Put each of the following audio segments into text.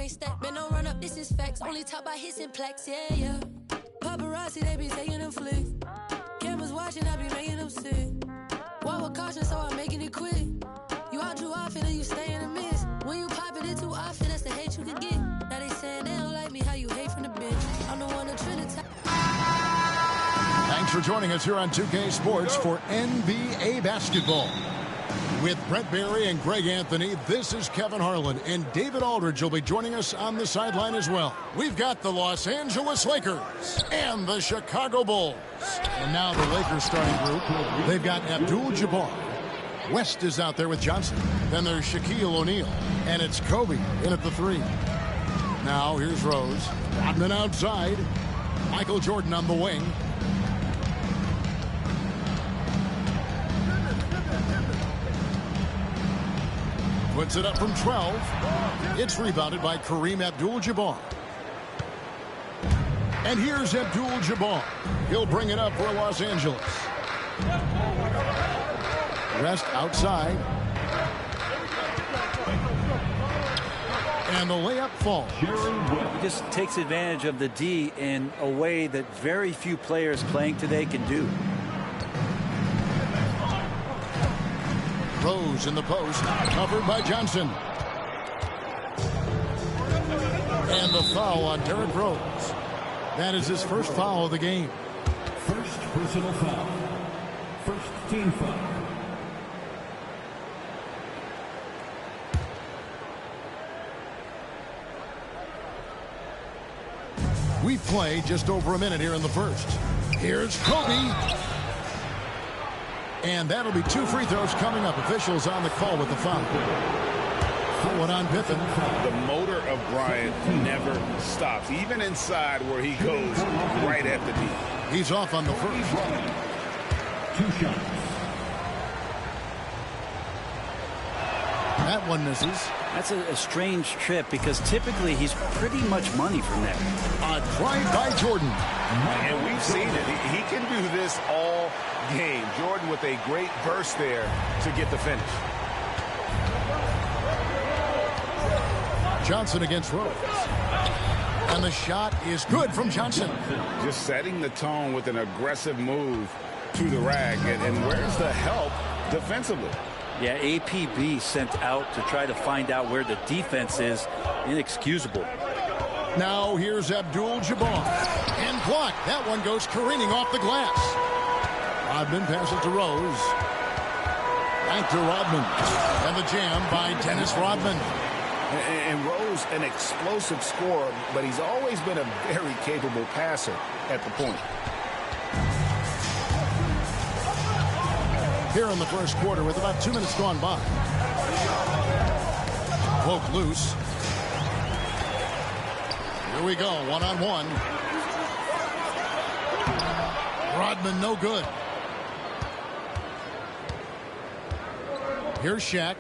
ain't stacked. Been no run up, this is facts. Only top by hits and plaques, yeah, yeah. Paparazzi, they be taking them flicks. Cameras watching, I be making them sick. Walk with caution, so I'm making it quick. You out too often and you stay in the mist. When you pop it too often, that's the hate you can get. Now they saying they don't like me, how you hate from the bench. I'm the one that trend the top. Thanks for joining us here on 2K Sports for NBA basketball. With Brent Barry and Greg Anthony, this is Kevin Harlan, and David Aldridge will be joining us on the sideline as well. We've got the Los Angeles Lakers and the Chicago Bulls. And now the Lakers starting group, they've got Abdul-Jabbar. West is out there with Johnson. Then there's Shaquille O'Neal, and it's Kobe in at the 3. Now here's Rose. Rodman outside. Michael Jordan on the wing. Puts it up from 12. It's rebounded by Kareem Abdul-Jabbar. And here's Abdul-Jabbar. He'll bring it up for Los Angeles. Rest outside. And the layup falls. He just takes advantage of the D in a way that very few players playing today can do. Rose in the post, covered by Johnson. And the foul on Derrick Rose. That is his first foul of the game. First personal foul. First team foul. We've played just over a minute here in the first. Here's Kobe. And that'll be 2 free throws coming up. Officials on the call with the foul. One on Pippen. The motor of Bryant never stops, even inside where he goes right at the D. He's off on the first. 2 shots. That one misses. That's a strange trip because typically he's pretty much money from there. A drive by Jordan. And we've seen it. He can do this all game. Jordan with a great burst there to get the finish. Johnson against Rose. And the shot is good from Johnson. Just setting the tone with an aggressive move to the rack. And where's the help defensively? Yeah, APB sent out to try to find out where the defense is. Inexcusable. Now here's Abdul-Jabbar. And blocked. That one goes careening off the glass. Rodman passes to Rose. Back to Rodman. And the jam by Dennis Rodman. And Rose, an explosive scorer, but he's always been a very capable passer at the point. Here in the first quarter with about 2 minutes gone by. Poke loose. Here we go, one-on-one. Rodman no good. Here's Shaq.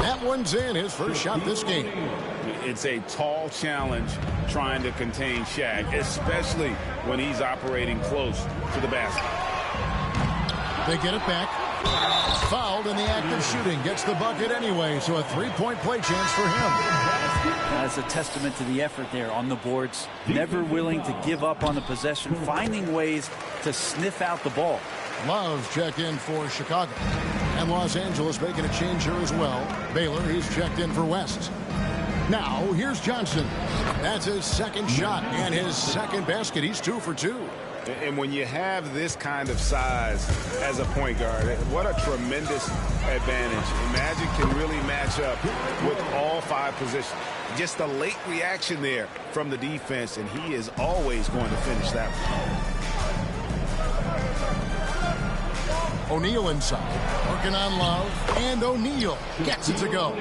That one's in, his first shot this game. It's a tall challenge trying to contain Shaq, especially when he's operating close to the basket. They get it back. Fouled in the act of shooting. Gets the bucket anyway, so a 3-point play chance for him. That's a testament to the effort there on the boards. Never willing to give up on the possession, finding ways to sniff out the ball. Love check in for Chicago. And Los Angeles making a change here as well. Baylor, he's checked in for West. Now, here's Johnson. That's his second shot and his second basket. He's 2 for 2. And when you have this kind of size as a point guard, what a tremendous advantage. Magic can really match up with all 5 positions. Just a late reaction there from the defense, and he is always going to finish that one. O'Neal inside, working on Love, and O'Neal gets it to go.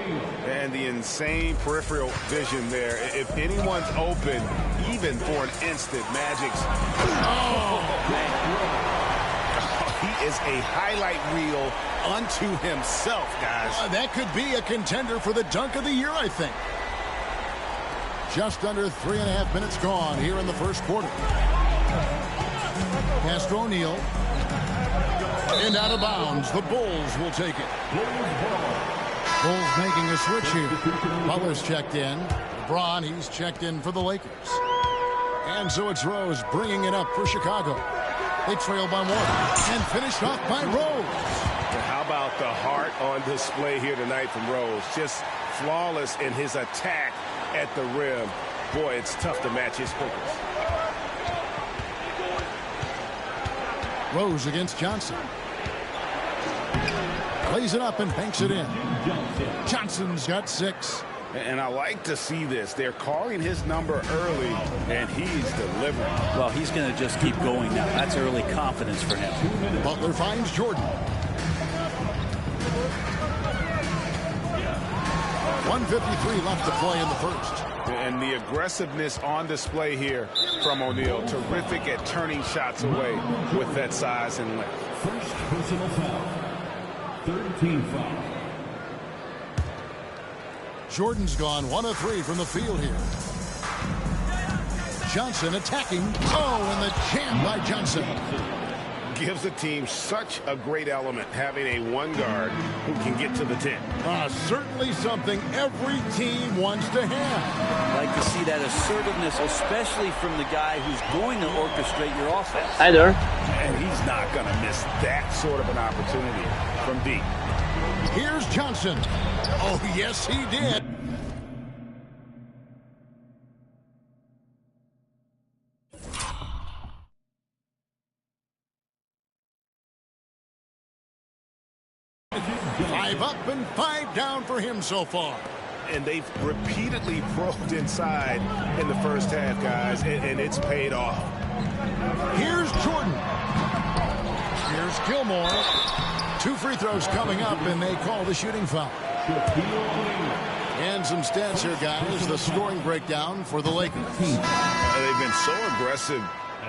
And the insane peripheral vision there. If anyone's open, even for an instant, Magic's... He is a highlight reel unto himself, guys. That could be a contender for the dunk of the year, I think. Just under 3.5 minutes gone here in the first quarter. Pass to O'Neal. And out of bounds, the Bulls will take it. Bulls making a switch here. Butler's checked in. LeBron, he's checked in for the Lakers. And so it's Rose bringing it up for Chicago. They trail by 1 and finished off by Rose. How about the heart on display here tonight from Rose? Just flawless in his attack at the rim. Boy, it's tough to match his focus. Rose against Johnson. Plays it up and banks it in. Johnson's got 6. And I like to see this. They're calling his number early, and he's delivering. Well, he's going to just keep going now. That's early confidence for him. Butler finds Jordan. 1:53 left to play in the first. And the aggressiveness on display here from O'Neal. Terrific at turning shots away with that size and length. First personal foul. 13 foul. Jordan's gone 1 of 3 from the field here. Johnson attacking. Oh, and the jam by Johnson. Gives the team such a great element, having a one guard who can get to the 10. Certainly something every team wants to have. Like to see that assertiveness, especially from the guy who's going to orchestrate your offense. Hi there. And he's not going to miss that sort of an opportunity from deep. Here's Johnson. Oh, yes, he did. Five up and 5 down for him so far. And they've repeatedly probed inside in the first half, guys, and it's paid off. Here's Jordan. Here's Gilmore. 2 free throws coming up, and they call the shooting foul. And some stats here, guys. The scoring breakdown for the Lakers. They've been so aggressive,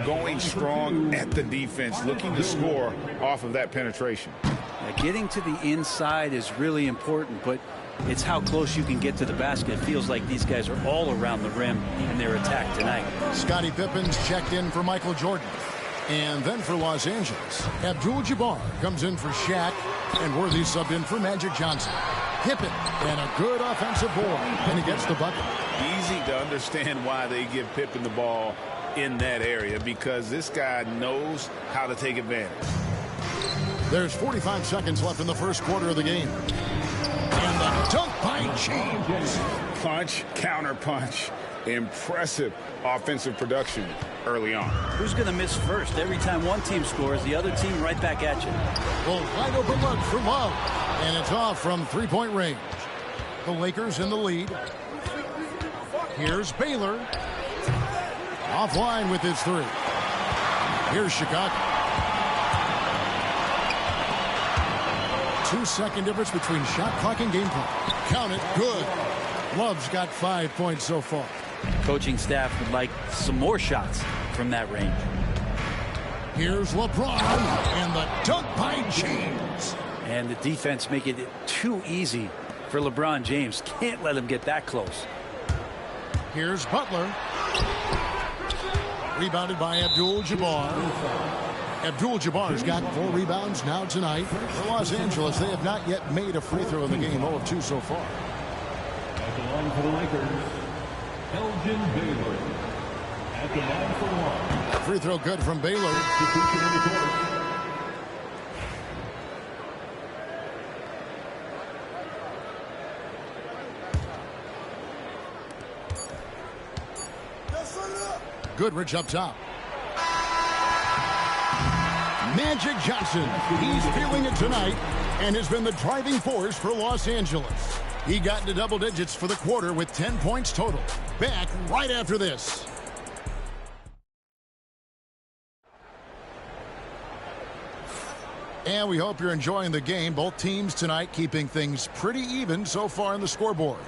going strong at the defense, looking to score off of that penetration. Getting to the inside is really important, but it's how close you can get to the basket. It feels like these guys are all around the rim in their attack tonight. Scottie Pippen's checked in for Michael Jordan. And then for Los Angeles, Abdul-Jabbar comes in for Shaq, and Worthy subbed in for Magic Johnson. Pippen, and a good offensive board, and he gets the bucket. Easy to understand why they give Pippen the ball in that area, because this guy knows how to take advantage. There's 45 seconds left in the first quarter of the game. And the dunk by James. Punch, counter punch. Impressive offensive production early on. Who's going to miss first? Every time one team scores, the other team right back at you. Well, wide open look for Love. And it's off from 3-point range. The Lakers in the lead. Here's Baylor. Offline with his 3. Here's Chicago. 2-second difference between shot clock and game clock. Count it. Good. Love's got 5 points so far. Coaching staff would like some more shots from that range. Here's LeBron. And the dunk by James. And the defense making it too easy for LeBron James. Can't let him get that close. Here's Butler. Rebounded by Abdul-Jabbar. Abdul-Jabbar's got 4 rebounds now tonight. For Los Angeles, they have not yet made a free throw in the game. 0 of 2 so far. At the line for the Lakers, Elgin Baylor. At the line for 1. Free throw good from Baylor. Substitution in the court. Goodrich up top. Magic Johnson, he's feeling it tonight and has been the driving force for Los Angeles. He got into double digits for the quarter with 10 points total. Back right after this. And we hope you're enjoying the game. Both teams tonight keeping things pretty even so far on the scoreboard.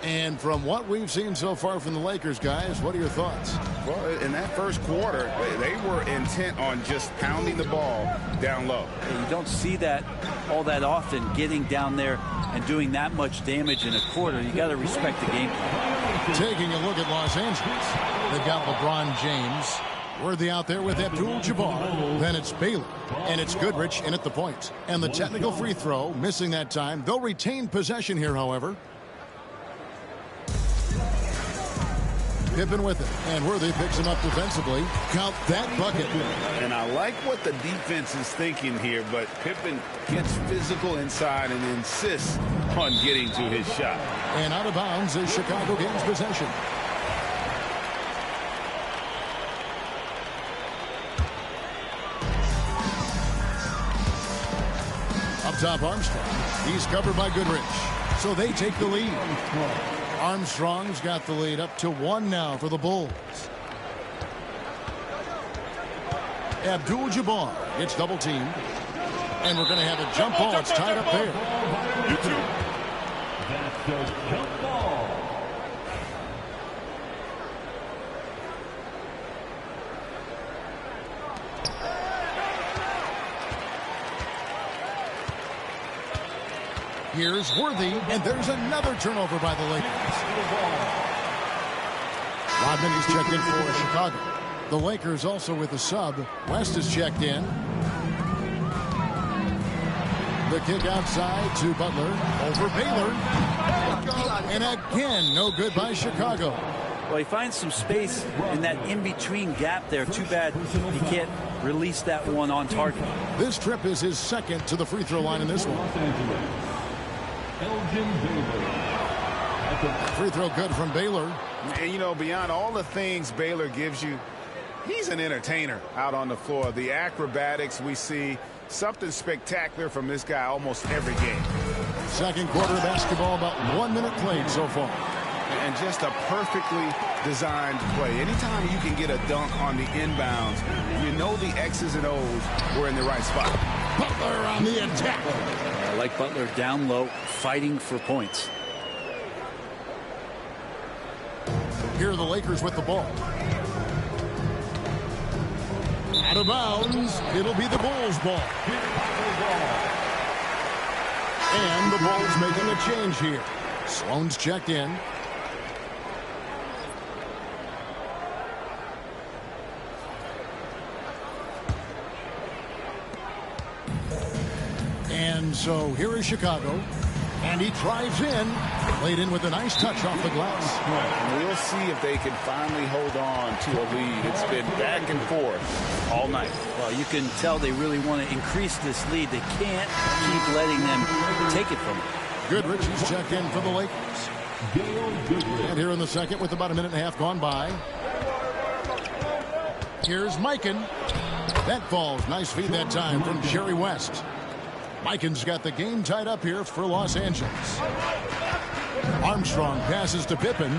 And from what we've seen so far from the Lakers, guys, what are your thoughts? Well, in that first quarter, they were intent on just pounding the ball down low. You don't see that all that often, getting down there and doing that much damage in a quarter. You got to respect the game plan. Taking a look at Los Angeles, they've got LeBron James, Worthy out there with Abdul-Jabbar. Then it's Baylor. And it's Goodrich in at the point. And the technical free throw, missing that time. They'll retain possession here, however. Pippen with it. And Worthy picks him up defensively. Count that bucket. And I like what the defense is thinking here, but Pippen gets physical inside and insists on getting to his shot. And out of bounds as Chicago gains possession. Up top, Armstrong. He's covered by Goodrich. So they take the lead. Armstrong's got the lead up to 1 now for the Bulls. Abdul-Jabbar gets double teamed. And we're going to have a jump ball. It's tied up there. That's a jump ball. Here's Worthy, and there's another turnover by the Lakers. Rodman is checked in for Chicago. The Lakers also with a sub. West is checked in. The kick outside to Butler. Over Baylor. And again, no good by Chicago. Well, he finds some space in that in-between gap there. Too bad he can't release that one on target. This trip is his second to the free throw line in this one. Free throw good from Baylor. And, you know, beyond all the things Baylor gives you, he's an entertainer out on the floor. The acrobatics we see, something spectacular from this guy almost every game. Second quarter of basketball, about 1 minute played so far. And just a perfectly designed play. Anytime you can get a dunk on the inbounds, you know the X's and O's were in the right spot. Butler on the attack. I like Butler down low, fighting for points. Here are the Lakers with the ball. Out of bounds. It'll be the Bulls' ball. And the Bulls making a change here. Sloan's checked in. And so here is Chicago. And he drives in. Laid in with a nice touch off the glass. And we'll see if they can finally hold on to a lead. It's been back and forth all night. Well, you can tell they really want to increase this lead. They can't keep letting them take it from them. Goodrich is checked in for the Lakers. And here in the second with about a minute and a half gone by. Here's Mikan. That falls. Nice feed that time from Jerry West. Mikan's got the game tied up here for Los Angeles. Armstrong passes to Pippen.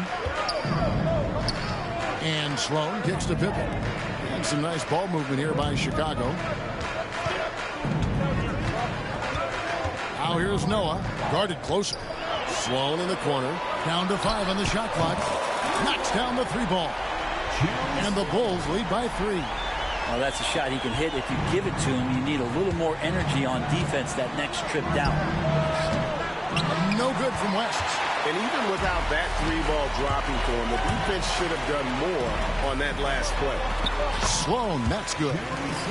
And Sloan kicks to Pippen. And some nice ball movement here by Chicago. Now here's Noah. Guarded closer. Sloan in the corner. Down to 5 on the shot clock. Knocks down the 3 ball. And the Bulls lead by 3. Well, that's a shot he can hit. If you give it to him, you need a little more energy on defense that next trip down. No good from West. And even without that 3-ball dropping for him, the defense should have done more on that last play. Sloan, that's good.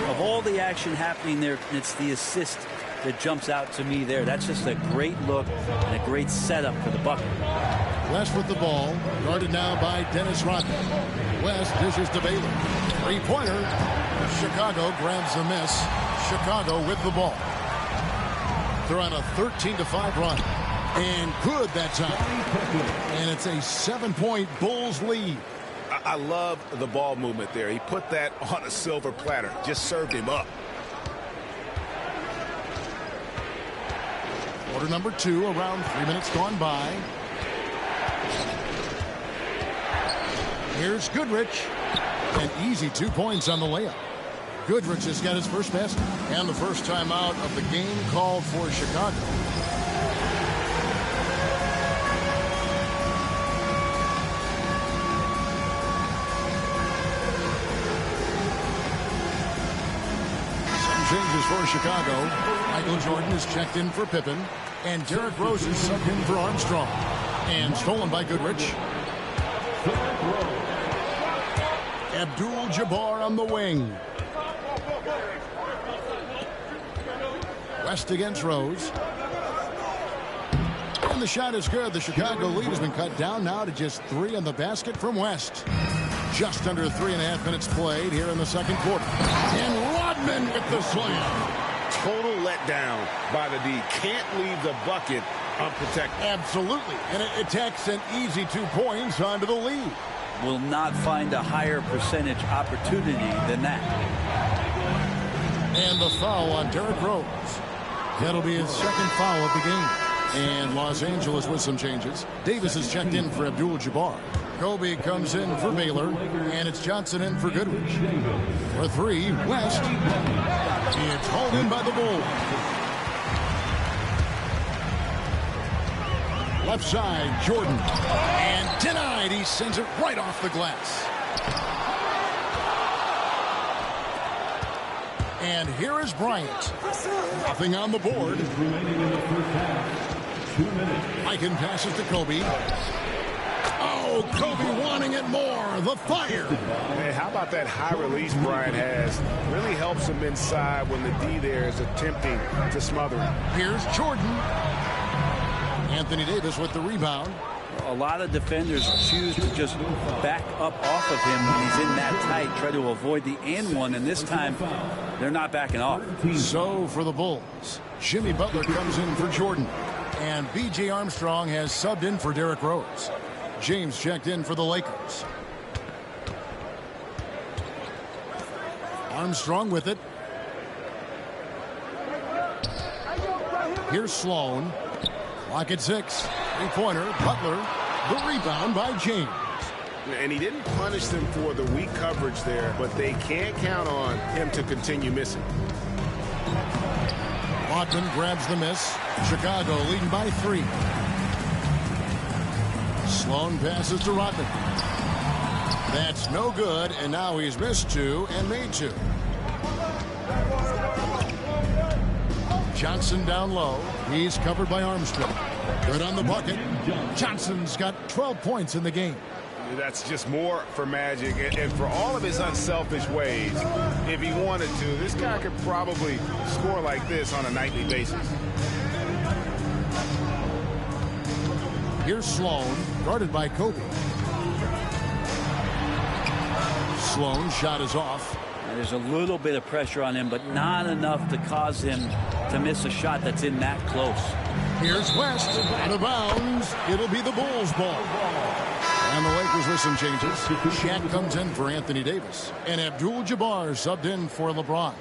Of all the action happening there, it's the assist that jumps out to me there. That's just a great look and a great setup for the bucket. West with the ball. Guarded now by Dennis Rodman. West dishes to Baylor. 3-pointer. Chicago grabs the miss. Chicago with the ball. They're on a 13-5 run. And good that time. And it's a 7-point Bulls lead. I love the ball movement there. He put that on a silver platter. Just served him up. Quarter number 2, around 3 minutes gone by. Here's Goodrich. An easy 2 points on the layup. Goodrich has got his first basket. And the first time out of the game called for Chicago. Changes for Chicago. Michael Jordan is checked in for Pippen. And Derrick Rose is subbed in for Armstrong. And stolen by Goodrich. Abdul-Jabbar on the wing. West against Rose. And the shot is good. The Chicago lead has been cut down now to just 3 on the basket from West. Just under 3.5 minutes played here in the second quarter. And Rodman with the slam. Total letdown by the D. Can't leave the bucket unprotected. Absolutely. And it takes an easy 2 points onto the lead. Will not find a higher percentage opportunity than that. And the foul on Derrick Rose. That'll be his second foul of the game. And Los Angeles with some changes. Davis is checked in for Abdul-Jabbar. Kobe comes in for Baylor. And it's Johnson in for Goodrich. For 3, West. It's hauled in by the Bulls. Left side, Jordan. And denied. He sends it right off the glass. And here is Bryant. Nothing on the board. Aiken passes to Kobe. Oh, Kobe wanting it more. The fire. Hey, how about that high release Bryant has? Really helps him inside when the D there is attempting to smother him. Here's Jordan. Anthony Davis with the rebound. A lot of defenders choose to just back up off of him when he's in that tight, try to avoid the and one, and this time they're not backing off. So for the Bulls, Jimmy Butler comes in for Jordan, and B.J. Armstrong has subbed in for Derrick Rose. James checked in for the Lakers. Armstrong with it. Here's Sloan. Clock at 6. 3-pointer. Butler. The rebound by James. And he didn't punish them for the weak coverage there, but they can't count on him to continue missing. Rodman grabs the miss. Chicago leading by 3. Sloan passes to Rodman. That's no good, and now he's missed 2 and made 2. Johnson down low. He's covered by Armstrong. Good on the bucket. Johnson's got 12 points in the game. That's just more for Magic. And for all of his unselfish ways, if he wanted to, this guy could probably score like this on a nightly basis. Here's Sloan, guarded by Kobe. Sloan shot is off. There's a little bit of pressure on him, but not enough to cause him to miss a shot that's in that close. Here's West, out of bounds. It'll be the Bulls' ball. And the Lakers with some changes. Shaq comes in for Anthony Davis. And Abdul-Jabbar subbed in for LeBron.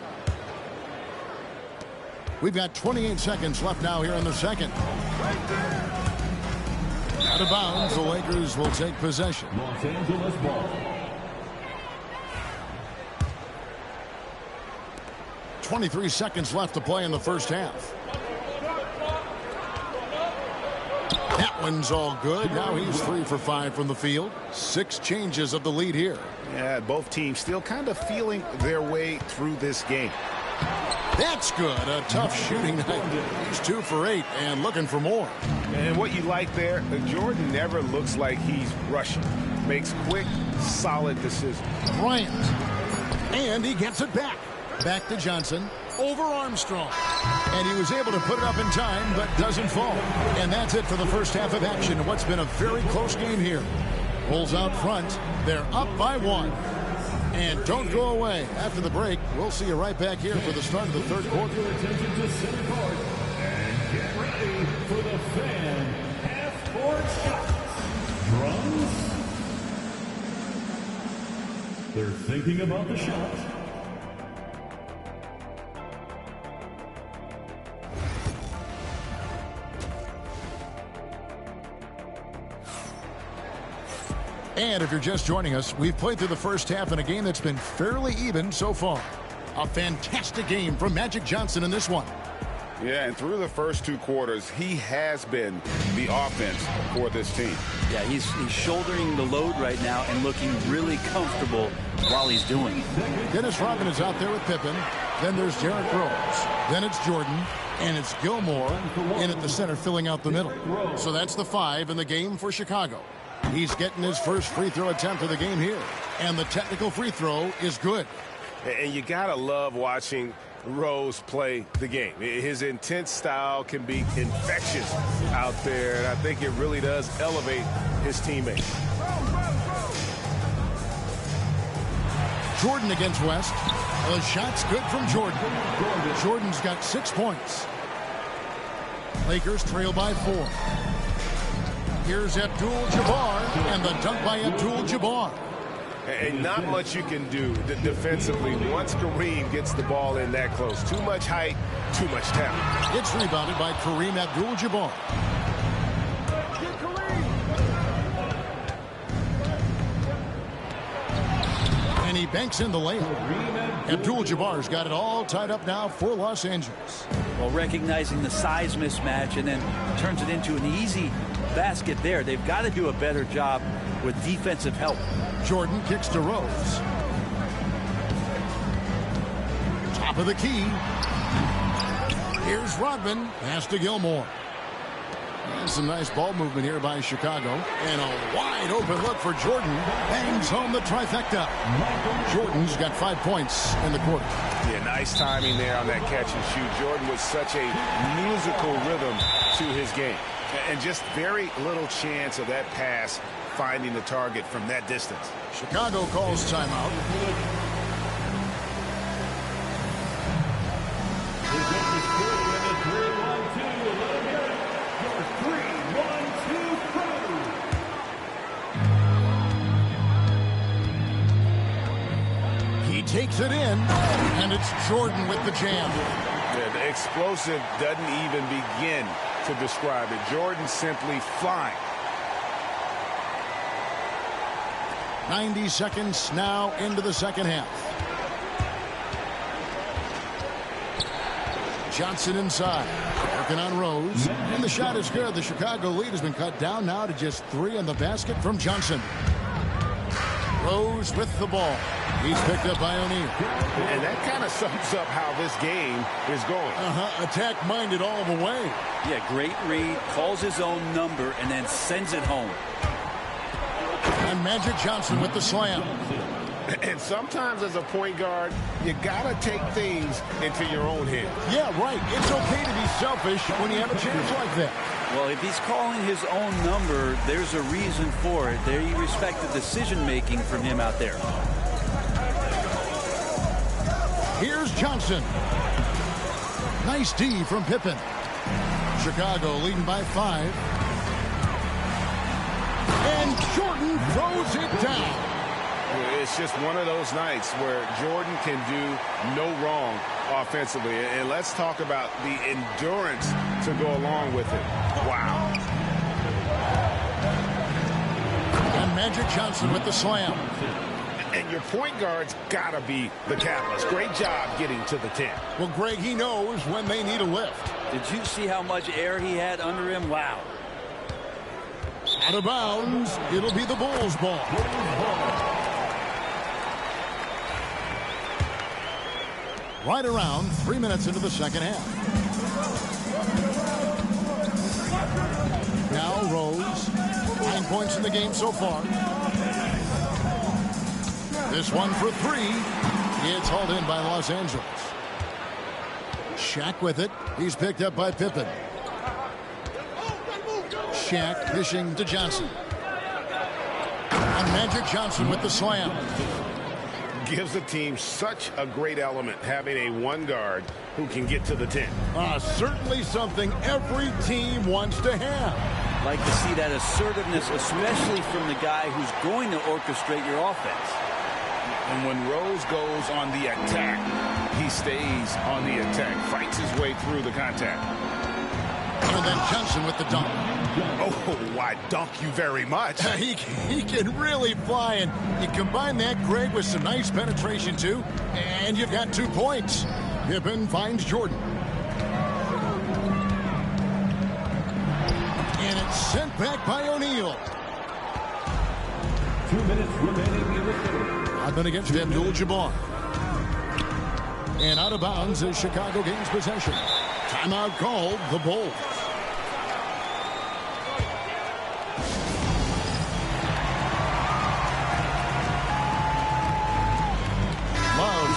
We've got 28 seconds left now here in the second. Out of bounds, the Lakers will take possession. Los Angeles ball. 23 seconds left to play in the first half. That one's all good. Now he's 3 for 5 from the field. 6 changes of the lead here. Yeah, both teams still kind of feeling their way through this game. That's good. A tough shooting night. He's 2 for 8 and looking for more. And what you like there, Jordan never looks like he's rushing. Makes quick, solid decisions. Bryant. And he gets it back. Back to Johnson. Over Armstrong. And he was able to put it up in time, but doesn't fall. And that's it for the first half of action. What's been a very close game here. Bulls out front. They're up by 1. And don't go away. After the break, we'll see you right back here for the start of the third quarter. Your attention to center court and get ready for the fan half-court shots. Drums. They're thinking about the shot. And if you're just joining us, we've played through the first half in a game that's been fairly even so far. A fantastic game from Magic Johnson in this one. Yeah, and through the first 2 quarters, he has been the offense for this team. Yeah, he's shouldering the load right now and looking really comfortable while he's doing it. Dennis Rodman is out there with Pippen. Then there's Derrick Rose. Then it's Jordan. And it's Gilmore in at the center filling out the middle. So that's the 5 in the game for Chicago. He's getting his first free throw attempt of the game here. And the technical free throw is good. And you got to love watching Rose play the game. His intense style can be infectious out there, and I think it really does elevate his teammates. Jordan against West. The shot's good from Jordan. Jordan's got 6 points. Lakers trail by 4. Here's Abdul-Jabbar, and the dunk by Abdul-Jabbar. And not much you can do defensively once Kareem gets the ball in that close. Too much height, too much talent. It's rebounded by Kareem Abdul-Jabbar. And he banks in the layup. Abdul-Jabbar's got it all tied up now for Los Angeles. Well, recognizing the size mismatch and then turns it into an easy basket there. They've got to do a better job with defensive help. Jordan kicks to Rose. Top of the key. Here's Rodman. Pass to Gilmore. And some nice ball movement here by Chicago. And a wide open look for Jordan. Bangs home the trifecta. Jordan's got 5 points in the quarter. Yeah, nice timing there on that catch and shoot. Jordan was such a musical rhythm to his game. And just very little chance of that pass finding the target from that distance. Chicago calls timeout. He takes it in, and it's Jordan with the jam. Yeah, the explosive doesn't even begin to describe it. Jordan simply flying. 90 seconds now into the second half. Johnson inside, working on Rose, and the shot is good. The Chicago lead has been cut down now to just 3 on the basket from Johnson. Rose with the ball. He's picked up by O'Neal. And that kind of sums up how this game is going. Attack-minded all the way. Yeah, great read, calls his own number, and then sends it home. And Magic Johnson with the slam. And sometimes as a point guard, you got to take things into your own hands. Yeah, right. It's okay to be selfish when you have a chance like that. Well, if he's calling his own number, there's a reason for it. They respect the decision-making from him out there. Here's Johnson. Nice D from Pippen. Chicago leading by 5. And Jordan throws it down. It's just one of those nights where Jordan can do no wrong offensively. And let's talk about the endurance to go along with it. Wow. And Magic Johnson with the slam. And your point guard's got to be the catalyst. Great job getting to the 10. Well, Greg, he knows when they need a lift. Did you see how much air he had under him? Wow. Out of bounds. It'll be the Bulls' ball. Right around 3 minutes into the second half. Now Rose. 9 points in the game so far. This one for 3. It's hauled in by Los Angeles. Shaq with it. He's picked up by Pippen. Shaq dishing to Johnson. And Magic Johnson with the slam. Gives the team such a great element having a one guard who can get to the 10. Certainly something every team wants to have. Like to see that assertiveness, especially from the guy who's going to orchestrate your offense. And when Rose goes on the attack, he stays on the attack, fights his way through the contact. And then Johnson with the dunk. Oh, why dunk you very much. He can really fly, and you combine that, Greg, with some nice penetration, too, and you've got 2 points. Pippen finds Jordan. And it's sent back by O'Neal. 2 minutes remaining in the third. I've been against Abdul-Jabbar. And out of bounds as Chicago gains possession. Timeout called the Bulls.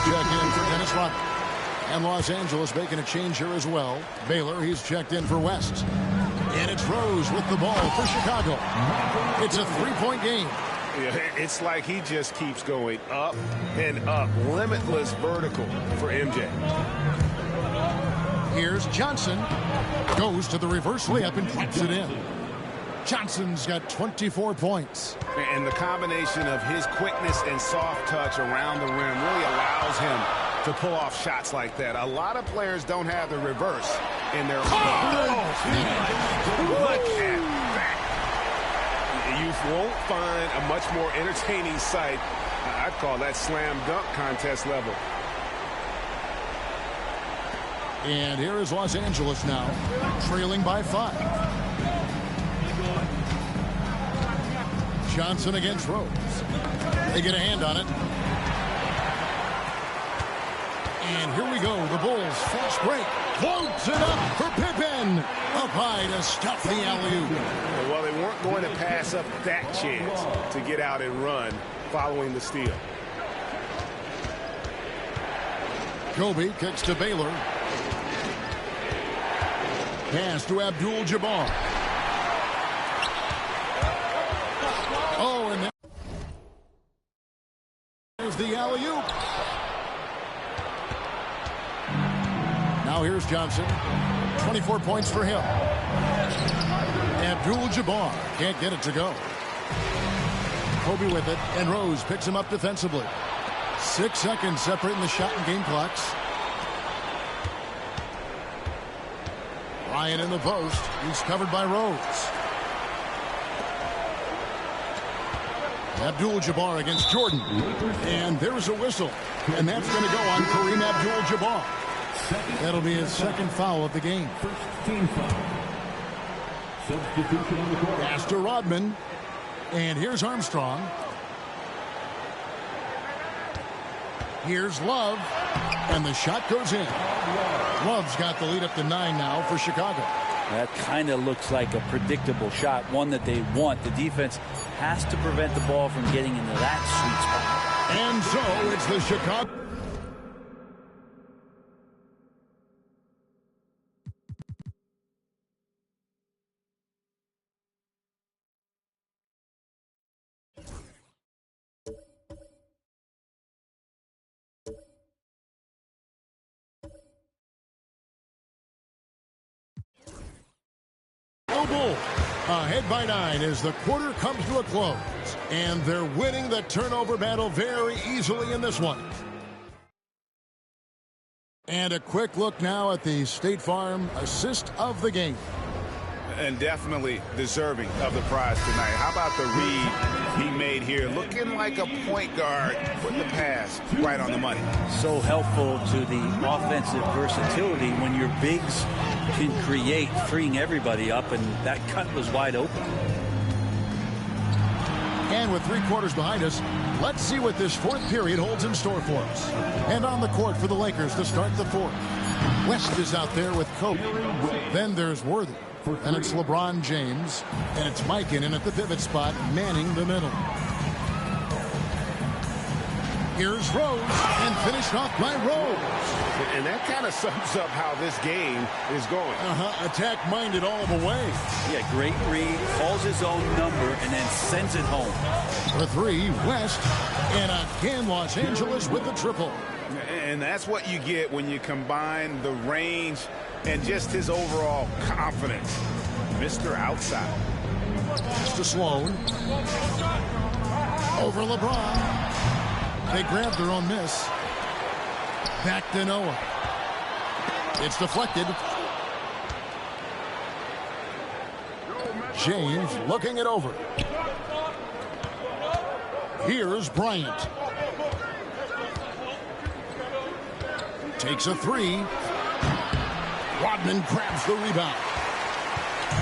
check in for Dennis Rodman. And Los Angeles making a change here as well. Baylor, he's checked in for West. And it's Rose with the ball for Chicago. It's a three-point game. Yeah, it's like he just keeps going up and up. Limitless vertical for MJ. Here's Johnson. Goes to the reverse layup and drops it in. Johnson's got 24 points. And the combination of his quickness and soft touch around the rim really allows him to pull off shots like that. A lot of players don't have the reverse in their... Look at that. You won't find a much more entertaining sight. I'd call that slam dunk contest level. And here is Los Angeles now, trailing by 5. Johnson against Rose. They get a hand on it. And here we go. The Bulls fast break. Floats it up for Pippen. Up high to stop the alley-oop. Well, they weren't going to pass up that chance to get out and run following the steal. Kobe kicks to Baylor. Pass to Abdul-Jabbar. Oh, and there's the alley-oop. Now here's Johnson. 24 points for him. Abdul-Jabbar can't get it to go. Kobe with it, and Rose picks him up defensively. 6 seconds separating the shot and game clocks. Ryan in the post. He's covered by Rose. Abdul-Jabbar against Jordan. And there's a whistle. And that's going to go on Kareem Abdul-Jabbar. That'll be his second foul of the game. First team foul. Substitution on the court. Pass to Rodman. And here's Armstrong. Here's Love. And the shot goes in. Love's got the lead up to 9 now for Chicago. That kind of looks like a predictable shot, one that they want. The defense has to prevent the ball from getting into that sweet spot. And so it's the Chicago. Bull ahead by 9 as the quarter comes to a close, and they're winning the turnover battle very easily in this one. And a quick look now at the State Farm assist of the game. And definitely deserving of the prize tonight. How about the read he made here? Looking like a point guard, putting the pass right on the money. So helpful to the offensive versatility when your bigs can create, freeing everybody up, and that cut was wide open. And with 3 quarters behind us, let's see what this fourth period holds in store for us. And on the court for the Lakers to start the fourth. West is out there with Kobe. Then there's Worthy. And it's LeBron James. And it's Mike in at the pivot spot, manning the middle. Here's Rose, and finished off by Rose. And that kind of sums up how this game is going. Attack-minded all the way. Yeah, great read, calls his own number, and then sends it home. For 3, West. And again, Los Angeles with the triple. And that's what you get when you combine the range and just his overall confidence. Mr. Outside. Pass to Sloan. Over LeBron. They grabbed their own miss. Back to Noah. It's deflected. James looking it over. Here's Bryant. Takes a 3. Rodman grabs the rebound.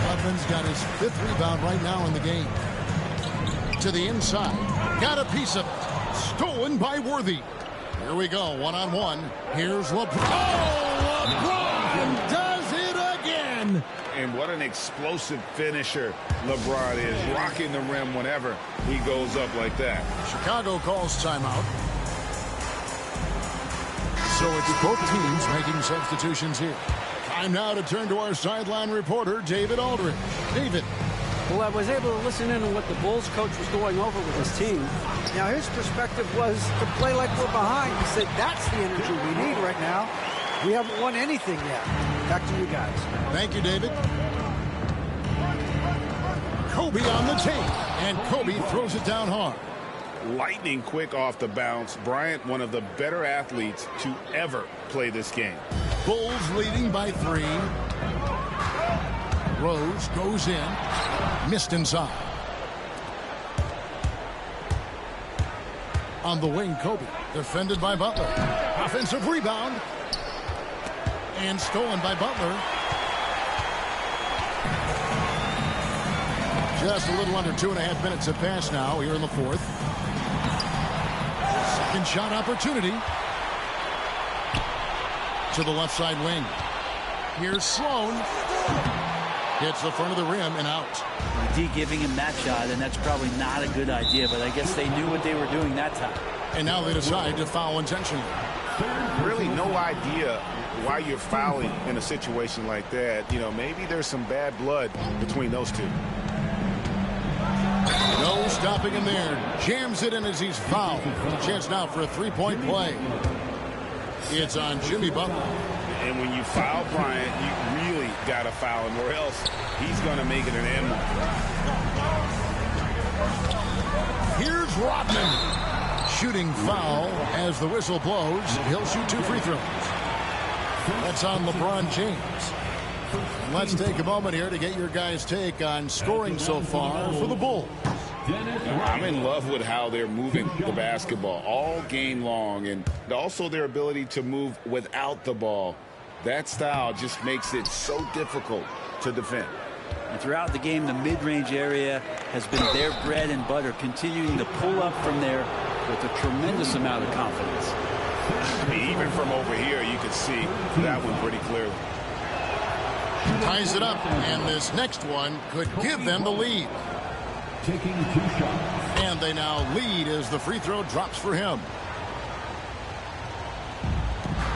Rodman's got his 5th rebound right now in the game. To the inside. Got a piece of it. Stolen by Worthy. Here we go, one-on-one. Here's LeBron. Oh, LeBron does it again. And what an explosive finisher LeBron is. Rocking the rim whenever he goes up like that. Chicago calls timeout. So it's both teams making substitutions here. Time now to turn to our sideline reporter, David Aldridge. David. Well, I was able to listen in on what the Bulls coach was going over with his team. Now, his perspective was to play like we're behind. He said, that's the energy we need right now. We haven't won anything yet. Back to you guys. Thank you, David. Kobe on the tape, and Kobe throws it down hard. Lightning quick off the bounce. Bryant, one of the better athletes to ever play this game. Bulls leading by 3. Rose goes in. Missed inside. On the wing, Kobe. Defended by Butler. Offensive rebound. And stolen by Butler. Just a little under 2.5 minutes have passed now here in the fourth. Second shot opportunity. To the left side wing. Here's Sloan. Hits the front of the rim and out. D giving him that shot, and that's probably not a good idea, but I guess they knew what they were doing that time. And now they decide to foul intentionally. Really no idea why you're fouling in a situation like that. You know, maybe there's some bad blood between those two. No stopping him there. Jams it in as he's fouled. A chance now for a three-point play. It's on Jimmy Butler. And when you foul Bryant, you really got to foul him, or else he's going to make it an end one. Here's Rodman. Shooting foul as the whistle blows. He'll shoot 2 free throws. That's on LeBron James. And let's take a moment here to get your guys' take on scoring so far for the Bulls. I'm in love with how they're moving the basketball all game long, and also their ability to move without the ball. That style just makes it so difficult to defend. And throughout the game, the mid-range area has been their bread and butter, continuing to pull up from there with a tremendous amount of confidence. Even from over here, you can see that one pretty clearly. Ties it up, and this next one could give them the lead. Taking 2 shots. And they now lead as the free throw drops for him.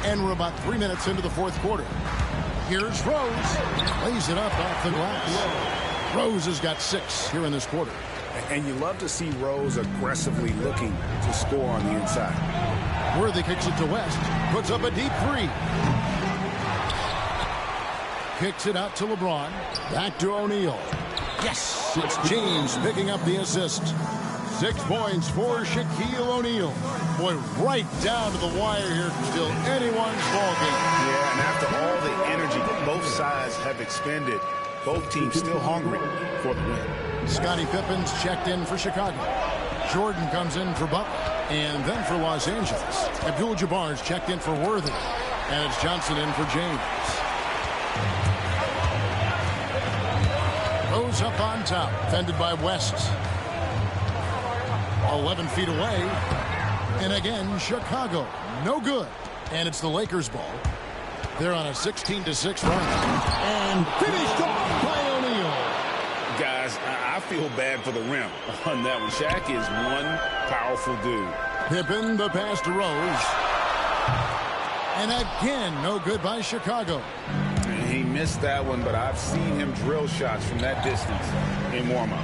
And we're about 3 minutes into the fourth quarter. Here's Rose. Lays it up off the glass. Rose has got 6 here in this quarter. And you love to see Rose aggressively looking to score on the inside. Worthy kicks it to West. Puts up a deep 3. Kicks it out to LeBron. Back to O'Neal. Yes, it's James picking up the assist. 6 points for Shaquille O'Neal. Boy, right down to the wire here. Still anyone's ball game. Yeah, and after all the energy both sides have expended, both teams still hungry for the win. Scottie Pippen's checked in for Chicago. Jordan comes in for Butler. And then for Los Angeles, Abdul-Jabbar's checked in for Worthy. And it's Johnson in for James. Rose up on top, defended by West. 11 feet away. And again, Chicago, no good. And it's the Lakers' ball. They're on a 16-6 run. And finished off by O'Neal. Guys, I feel bad for the rim on that one. Shaq is one powerful dude. Pippen, the pass to Rose. And again, no good by Chicago. He missed that one, but I've seen him drill shots from that distance in warm-up.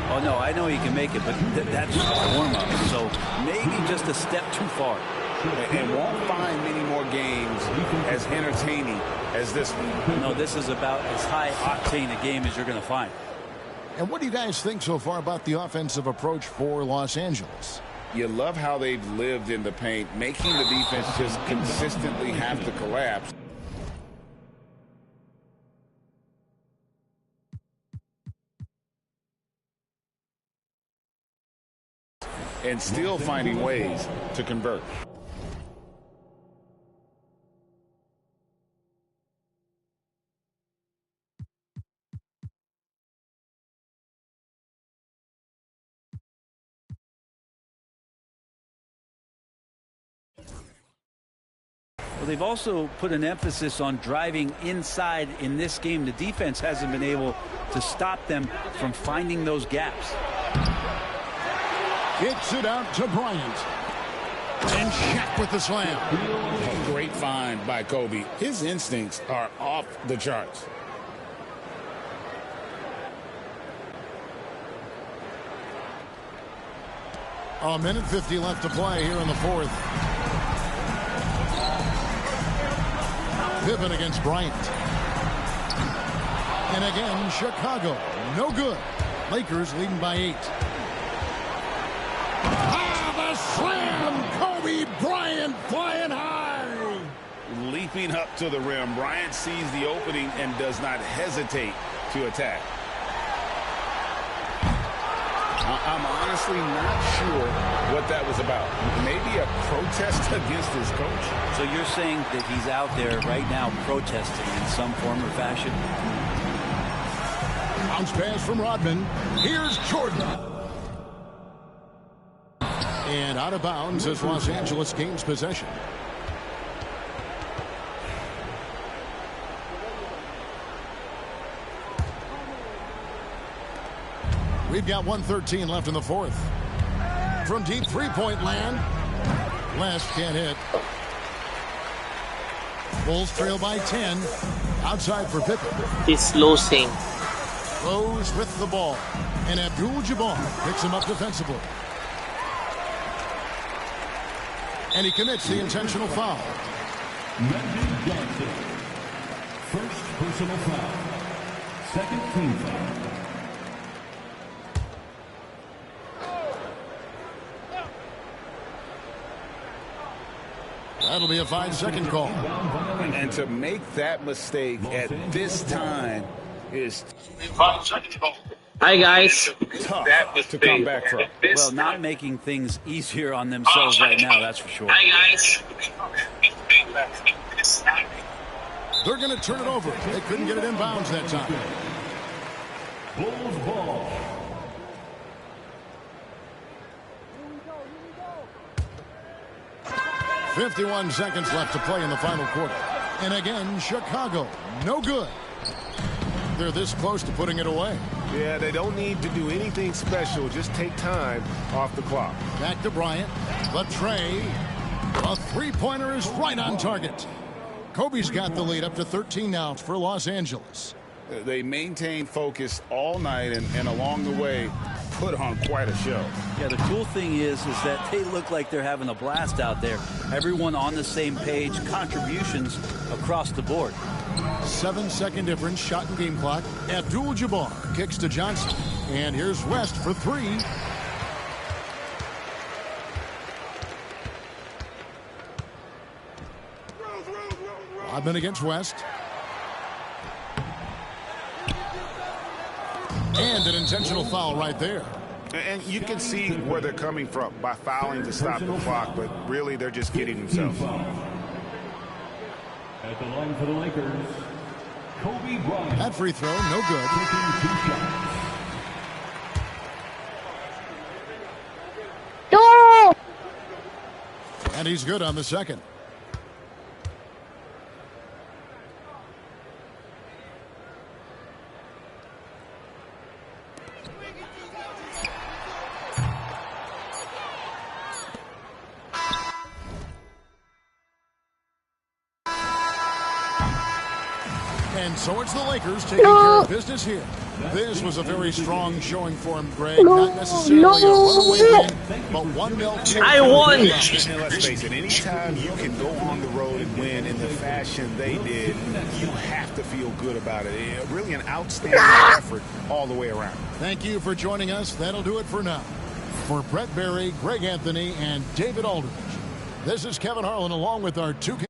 Oh, no, I know he can make it, but that's a warm-up. So maybe just a step too far. And won't find many more games as entertaining as this one. No, this is about as high-octane a game as you're going to find. And what do you guys think so far about the offensive approach for Los Angeles? You love how they've lived in the paint, making the defense just consistently have to collapse. And still finding ways to convert. Well, they've also put an emphasis on driving inside in this game. The defense hasn't been able to stop them from finding those gaps. Kicks it out to Bryant. And Shaq with the slam. Great great find by Kobe. His instincts are off the charts. A minute 50 left to play here in the fourth. Pippen against Bryant. And again, Chicago. No good. Lakers leading by 8. The slam! Kobe Bryant flying high! Leaping up to the rim, Bryant sees the opening and does not hesitate to attack. I'm honestly not sure what that was about. Maybe a protest against his coach. So you're saying that he's out there right now protesting in some form or fashion? Bounce pass from Rodman. Here's Jordan. And out of bounds as Los Angeles gains possession. We've got 1:13 left in the fourth. From deep three-point land. Last can't hit. Bulls trail by 10. Outside for Pippen. He's losing. Rose with the ball. And Abdul-Jabbar picks him up defensively. And he commits the intentional foul. Magic Johnson. First personal foul. Second team foul. That'll be a 5-second call. And to make that mistake at this time is Hi guys. tough to come back from. Well, not making things easier on themselves right now, that's for sure. Hi guys. They're going to turn it over. They couldn't get it in bounds that time. Bulls ball. Here we go. 51 seconds left to play in the final quarter. And again, Chicago, no good. They're this close to putting it away. Yeah, they don't need to do anything special. Just take time off the clock. Back to Bryant. But Trey, a three-pointer is right on target. Kobe's got the lead up to 13 now for Los Angeles. They maintain focus all night and along the way put on quite a show. Yeah, the cool thing is that they look like they're having a blast out there. Everyone on the same page, contributions across the board. 7-second difference, shot and game clock. Abdul-Jabbar kicks to Johnson. And here's West for three. Rodman against West. And an intentional foul right there. And you can see where they're coming from by fouling to stop the clock, but really they're just kidding themselves. At the line for the Lakers, Kobe Bryant. That free throw, no good. Taking 2 shots. And he's good on the second. And so it's the Lakers taking care of business here. This was a very strong showing for him, Greg. Not necessarily a runaway win, but 1-0. I won. And let's face it, anytime you can go on the road and win in the fashion they did, you have to feel good about it. Really an outstanding effort all the way around. Thank you for joining us. That'll do it for now. For Brett Barry, Greg Anthony, and David Aldridge, this is Kevin Harlan along with our 2K